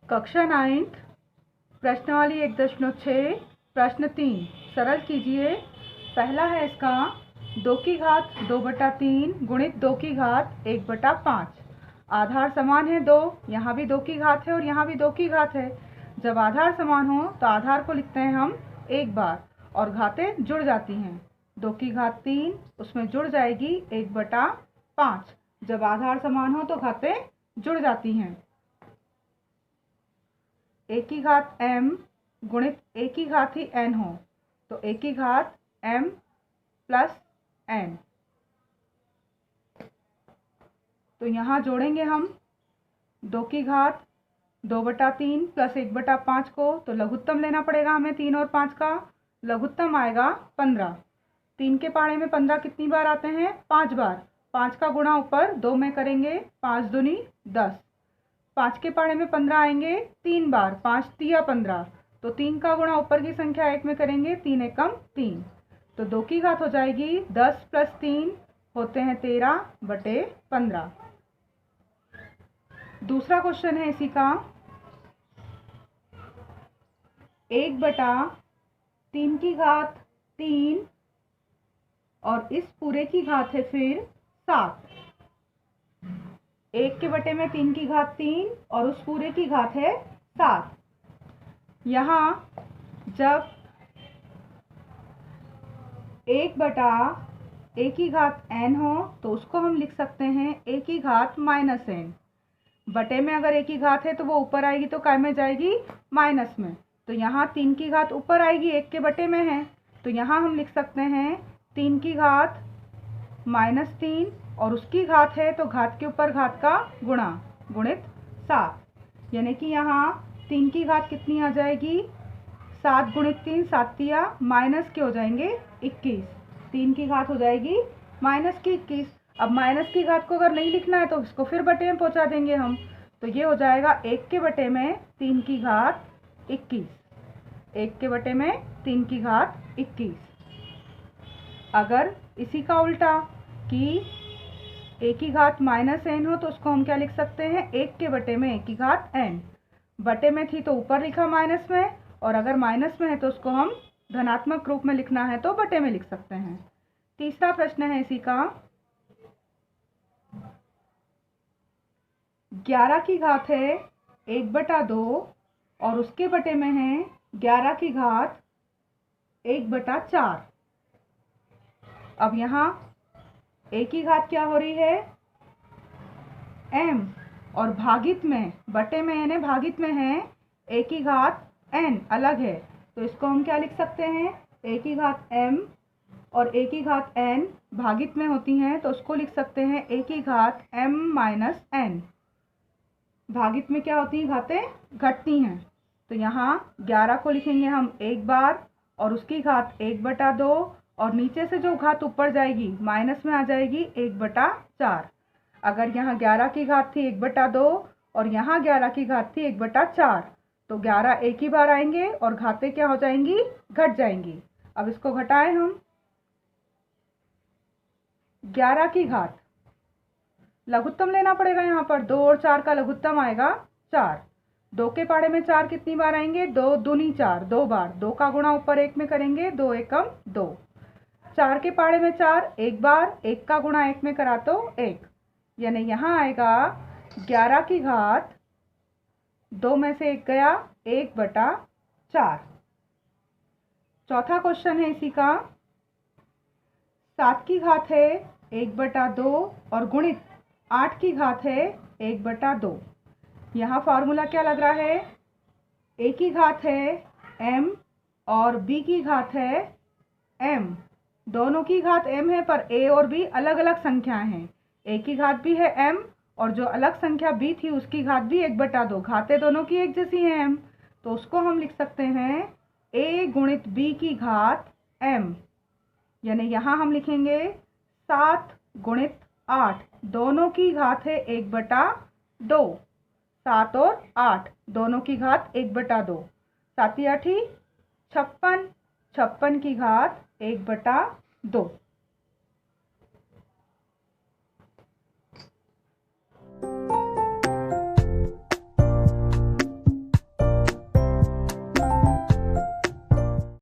कक्षा 9th प्रश्नावली 1.6 प्रश्न 3 सरल कीजिए। पहला है इसका 2 की घात 2/3 गुणित 2 की घात 1/5। आधार समान है 2, यहाँ भी 2 की घात है और यहाँ भी 2 की घात है। जब आधार समान हो तो आधार को लिखते हैं हम एक बार और घातें जुड़ जाती हैं। 2 की घात 3 उसमें जुड़ जाएगी 1/5। जब आधार समान हो तो घातें जुड़ जाती हैं। a की घात m गुणित a की घात ही n हो तो a की घात m प्लस n। तो यहाँ जोड़ेंगे हम 2 की घात 2/3 प्लस 1/5 को, तो लघुत्तम लेना पड़ेगा हमें 3 और 5 का। लघुत्तम आएगा 15। 3 के पाड़े में 15 कितनी बार आते हैं? 5 बार। 5 का गुणा ऊपर 2 में करेंगे, 5 दूनी 10। 5 के पाड़े में 15 आएंगे 3 बार, 5 तिया 15। तो 3 का गुणा ऊपर की संख्या 1 में करेंगे, 3 एकम 3। तो 2 की घात हो जाएगी 10 + 3 होते हैं 13/15। दूसरा क्वेश्चन है इसी का 1/3 की घात 3 और इस पूरे की घात है फिर 7। 1 के बटे में 3 की घात 3 और उस पूरे की घात है 7। यहाँ जब 1/a की घात n हो तो उसको हम लिख सकते हैं a की घात -n। बटे में अगर a की घात है तो वो ऊपर आएगी तो काय में जाएगी? माइनस में। तो यहाँ 3 की घात ऊपर आएगी, 1 के बटे में है, तो यहाँ हम लिख सकते हैं 3 की घात -3 और उसकी घात है तो घात के ऊपर घात का गुणा गुणित 7। यानी कि यहाँ 3 की घात कितनी आ जाएगी? 7 गुणित 3 7 तिया माइनस के हो जाएंगे 21। 3 की घात हो जाएगी -21। अब माइनस की घात को अगर नहीं लिखना है तो इसको फिर बटे में पहुंचा देंगे हम। तो ये हो जाएगा 1 के बटे में 3 की घात 21। 1 के बटे में 3 की घात 21। अगर इसी का उल्टा कि a की घात -n हो तो उसको हम क्या लिख सकते हैं? 1 के बटे में a की घात n। बटे में थी तो ऊपर लिखा माइनस में, और अगर माइनस में है तो उसको हम धनात्मक रूप में लिखना है तो बटे में लिख सकते हैं। तीसरा प्रश्न है इसी का 11 की घात है 1/2 और उसके बटे में है 11 की घात 1/4। अब यहाँ a की घात क्या हो रही है? m और भागित में बटे में यानी भागित में है a की घात n अलग है, तो इसको हम क्या लिख सकते हैं? a की घात m और a की घात n भागित में होती हैं तो उसको लिख सकते हैं a की घात m - n। भागित में क्या होती हैं? घातें घटती हैं। तो यहाँ 11 को लिखेंगे हम एक बार और उसकी घात 1/2 और नीचे से जो घात ऊपर जाएगी माइनस में आ जाएगी 1/4। अगर यहाँ 11 की घात थी 1/2 और यहाँ 11 की घात थी 1/4, तो 11 एक ही बार आएंगे और घातें क्या हो जाएंगी? घट जाएंगी। अब इसको घटाएं हम। 11 की घात लघुत्तम लेना पड़ेगा, यहाँ पर 2 और 4 का लघुत्तम आएगा 4। 2 के पाड़े में 4 कितनी बार आएंगे? 2 दूनी 4 2 बार। 2 का गुणा ऊपर 1 में करेंगे, 2 एकम 2। 4 के पाड़े में 4 एक बार, 1 का गुणा 1 में करा तो 1। यानी यहाँ आएगा 11 की घात 2 में से 1 गया 1/4। चौथा क्वेश्चन है इसी का 7 की घात है 1/2 और गुणित 8 की घात है 1/2। यहाँ फार्मूला क्या लग रहा है? a की घात है m और b की घात है m। दोनों की घात m है पर a और b अलग अलग संख्याएं हैं। a की घात भी है m और जो अलग संख्या b थी उसकी घात भी 1/2। घातें दोनों की एक जैसी हैं m, तो उसको हम लिख सकते हैं a गुणित b की घात m। यानी यहाँ हम लिखेंगे 7 गुणित 8 दोनों की घात है 1/2। 7 और 8 दोनों की घात 1/2। 7 × 8 = 56। 56 की घात 1/2।